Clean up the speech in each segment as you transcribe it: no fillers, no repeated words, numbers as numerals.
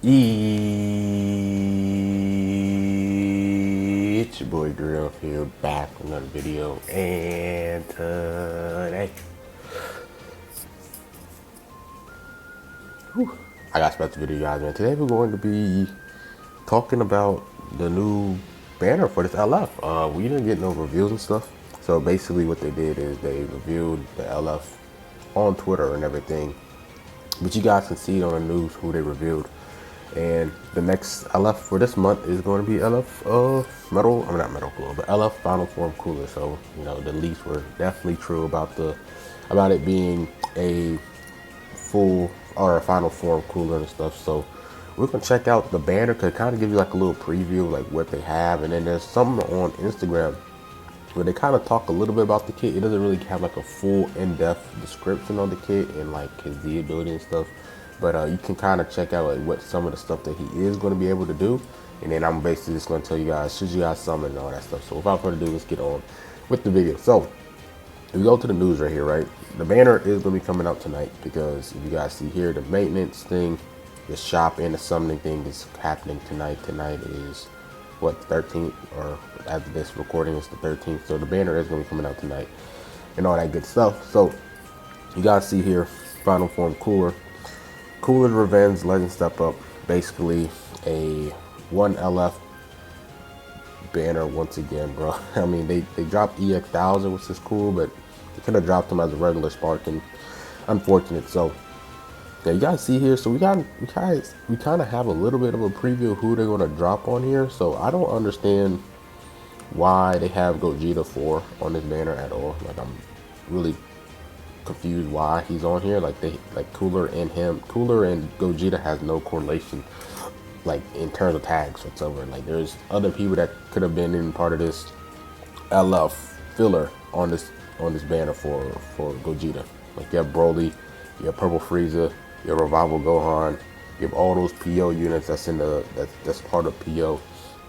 It's your boy Drill here, back with another video, and today, I got a special video, guys, man. Today we're going to be talking about the new banner for this LF. We didn't get no reviews and stuff, so basically what they did is they reviewed the LF on Twitter and everything, but you guys can see it on the news who they reviewed. And the next LF for this month is going to be LF metal, I mean not metal cooler, but LF final form cooler. So you know the leaks were definitely true about it being a full or a final form cooler and stuff. So we're gonna check out the banner to kind of give you like a little preview of like what they have, and then there's something on Instagram where they kind of talk a little bit about the kit. It doesn't really have like a full in-depth description on the kit and like his Z ability and stuff. But you can kind of check out like what some of the stuff that he is going to be able to do. And then I'm basically just going to tell you guys, should you guys summon and all that stuff. So without further ado, let's get on with the video. So if we go to the news right here, right? The banner is going to be coming out tonight because if you guys see here, the maintenance thing, the shop and the summoning thing is happening tonight. Tonight is what, 13th, or after this recording is the 13th. So the banner is going to be coming out tonight and all that good stuff. So you guys see here, final form cooler. Cooler's Revenge Legend Step Up, basically a 1 LF banner once again, bro. I mean, they dropped EX1000, which is cool, but they could have dropped them as a regular Sparking. Unfortunate. So yeah, you guys see here. So we kind of have a little bit of a preview of who they're gonna drop on here. So I don't understand why they have Gogeta 4 on this banner at all. Like I'm really confused why he's on here. Like Cooler and Gogeta has no correlation like in terms of tags whatsoever. Like there's other people that could have been in part of this LF filler on this banner for Gogeta. Like you have Broly, you have Purple Frieza, you have Revival Gohan, you have all those PO units that's in that's part of PO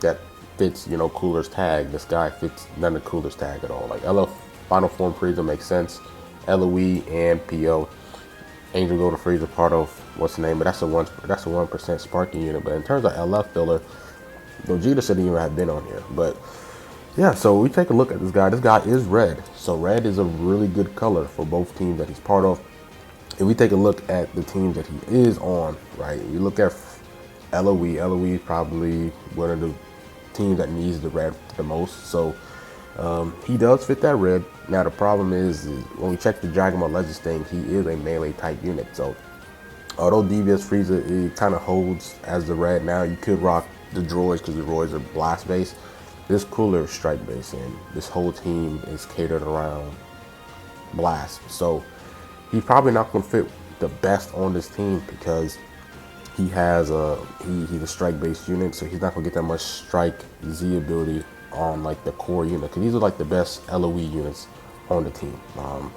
that fits, you know, Cooler's tag. This guy fits none of Cooler's tag at all. Like LF Final Form Frieza makes sense. LOE and PO. Angel Golden Frieza part of what's the name, but that's a 1% sparking unit. But in terms of LF filler, Gogeta shouldn't even have been on here. But yeah, so we take a look at this guy. This guy is red, so red is a really good color for both teams that he's part of. If we take a look at the teams that he is on, right? We look at LOE. LOE is probably one of the teams that needs the red the most. So he does fit that red. Now the problem is when we check the Dragon Ball Legends thing, he is a melee type unit. So although Devious Frieza, it kind of holds as the red. Now you could rock the droids because the droids are blast based. This cooler is strike based, and this whole team is catered around blast. So he's probably not going to fit the best on this team because he has he's a strike based unit, so he's not going to get that much strike Z ability on like the core unit, because these are like the best LOE units on the team.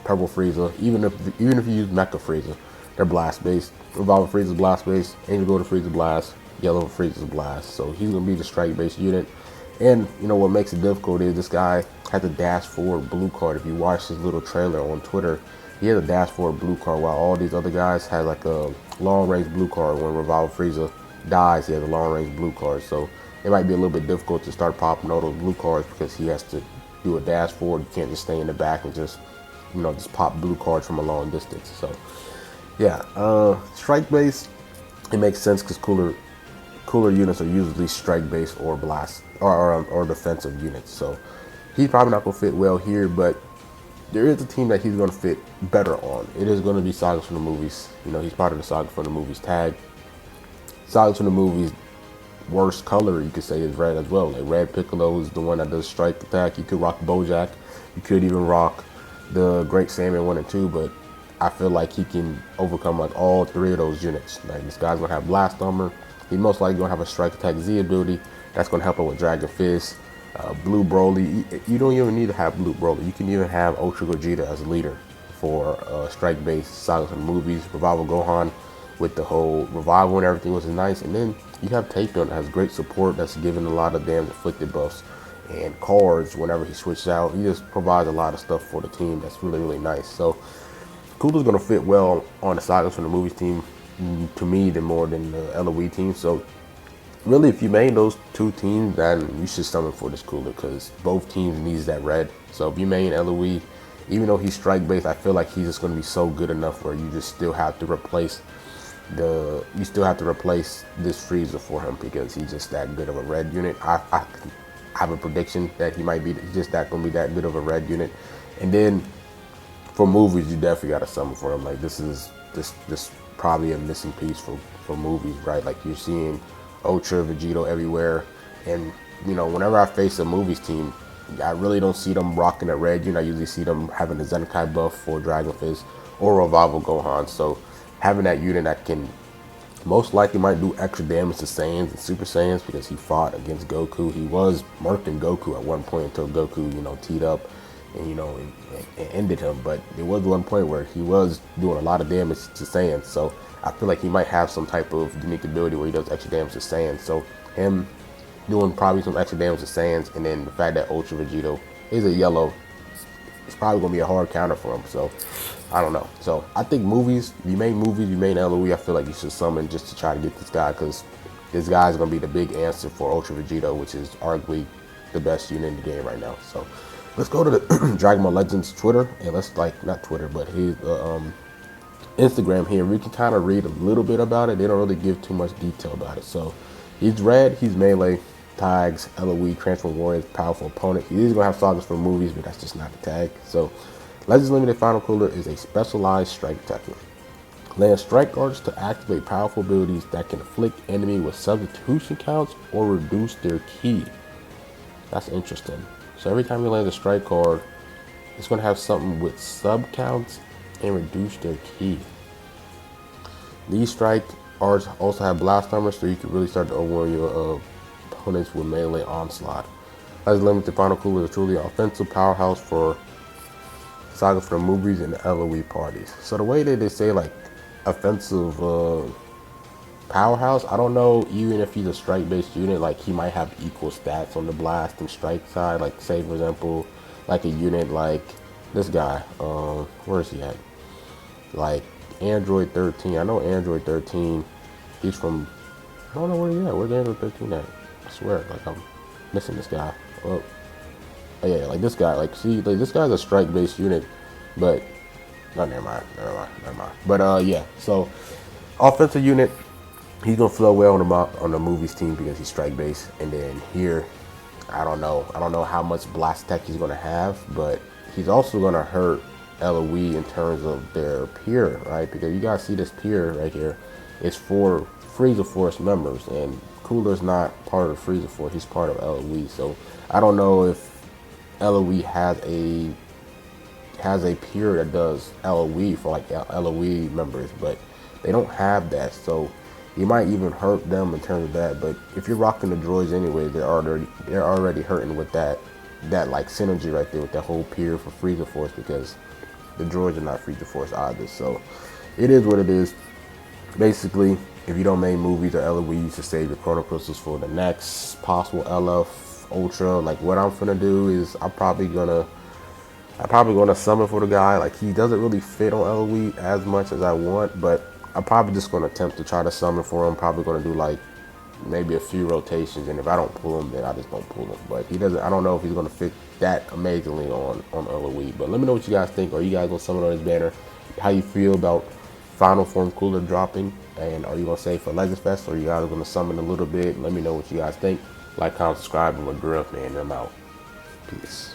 Purple Frieza, even if you use Mecha Frieza, they're blast based. Revolver Frieza blast based. Angel Golden Frieza blast. Yellow Frieza blast. So he's gonna be the strike based unit. And you know what makes it difficult is this guy has a dash forward blue card. If you watch his little trailer on Twitter, he has a dash forward blue card, while all these other guys have like a long range blue card. When Revolver Frieza dies, he has a long range blue card. So it might be a little bit difficult to start popping all those blue cards because he has to do a dash forward. You can't just stay in the back and just, you know, just pop blue cards from a long distance. So yeah, strike base, it makes sense because cooler units are usually strike base or blast or defensive units. So he's probably not gonna fit well here, but there is a team that he's gonna fit better on. It is gonna be Sagas from the Movies. You know, he's part of the Sagas from the Movies tag. Sagas from the Movies worst color you could say is red as well. Like Red Piccolo is the one that does strike attack. You could rock Bojack. You could even rock the Great Saiyaman 1 and 2, but I feel like he can overcome like all three of those units. Like this guy's gonna have blast armor. He's most likely gonna have a strike attack Z ability. That's gonna help him with Dragon Fist. Blue Broly. You don't even need to have Blue Broly. You can even have Ultra Gogeta as a leader for strike based Sagas from the Movies. Revival Gohan with the whole revival and everything, which is nice. And then you have Tapion that has great support, that's giving a lot of damage inflicted buffs and cards whenever he switches out. He just provides a lot of stuff for the team that's really, really nice. So Cooler's going to fit well on the Sagas from the Movies team. to me than more than the LOE team. So really, if you made those two teams, then you should summon for this cooler because both teams needs that red. So if you main LOE, even though he's strike based, I feel like he's just going to be so good enough where you just still have to replace this freezer for him because he's just that good of a red unit. I have a prediction that he might be just that going to be that good of a red unit. And then for movies, you definitely got to summon for him. Like this probably a missing piece for movies, right? Like you're seeing Ultra Vegito everywhere, and you know whenever I face a movies team, I really don't see them rocking a red unit. I usually see them having a Zenkai buff for Dragon Fist or Revival Gohan. So having that unit that can most likely might do extra damage to Saiyans and Super Saiyans because he fought against Goku. He was murking Goku at one point until Goku, you know, teed up and, you know, and ended him. But there was one point where he was doing a lot of damage to Saiyans. So I feel like he might have some type of unique ability where he does extra damage to Saiyans. So him doing probably some extra damage to Saiyans, and then the fact that Ultra Vegito is a yellow, it's probably going to be a hard counter for him. So I don't know. So I think movies, you made LOE, I feel like you should summon just to try to get this guy because this guy is going to be the big answer for Ultra Vegito, which is arguably the best unit in the game right now. So let's go to the Dragon Ball Legends Twitter, and let's not Twitter, but his Instagram here. We can kind of read a little bit about it. They don't really give too much detail about it. So he's red, he's melee, tags, LOE, Transform Warriors, powerful opponent. He's going to have sagas for movies, but that's just not the tag. So Legends Limited Final Cooler is a specialized strike technique. Land strike guards to activate powerful abilities that can afflict enemy with substitution counts or reduce their ki. That's interesting. So every time you land a strike card, it's going to have something with sub counts and reduce their ki. These strike guards also have blast armor, so you can really start to overwhelm your opponents with melee onslaught. Legends Limited Final Cooler is truly an offensive powerhouse for saga for the movies and the LOE parties. So the way that they say like offensive powerhouse, I don't know, even if he's a strike based unit, like he might have equal stats on the blast and strike side. Like say for example, like a unit like this guy, where is he at? Like Android 13. I know Android 13, he's from, I don't know where he's at. Where's Android 13 at? I swear, like I'm missing this guy. Oh yeah, like this guy, like see, like this guy's a strike based unit, but no, never mind. But yeah, so offensive unit, he's gonna flow well on the movies team because he's strike based. And then here, I don't know how much blast tech he's gonna have, but he's also gonna hurt LOE in terms of their peer, right? Because you guys see this peer right here, it's for Frieza Force members, and Cooler's not part of Frieza Force, he's part of LOE. So I don't know if LOE has a peer that does LOE for like LOE members, but they don't have that, so you might even hurt them in terms of that. But if you're rocking the droids anyway, they're already hurting with that like synergy right there with that whole peer for Frieza Force, because the droids are not Frieza Force either. So it is what it is. Basically, if you don't make movies or LOE, you should save your Chrono Crystals for the next possible LF Ultra. Like what I'm gonna do is I'm probably gonna summon for the guy. Like he doesn't really fit on LOE as much as I want, but I'm probably just gonna attempt to try to summon for him. Probably gonna do like maybe a few rotations, and if I don't pull him, then I just don't pull him. But he doesn't. I don't know if he's gonna fit that amazingly on LOE. But let me know what you guys think. Are you guys gonna summon on this banner? How you feel about Final Form Cooler dropping? And are you gonna save for Legends Fest, or are you guys gonna summon a little bit? Let me know what you guys think. Like, comment, subscribe, and we're Grill, man. I'm out. Peace.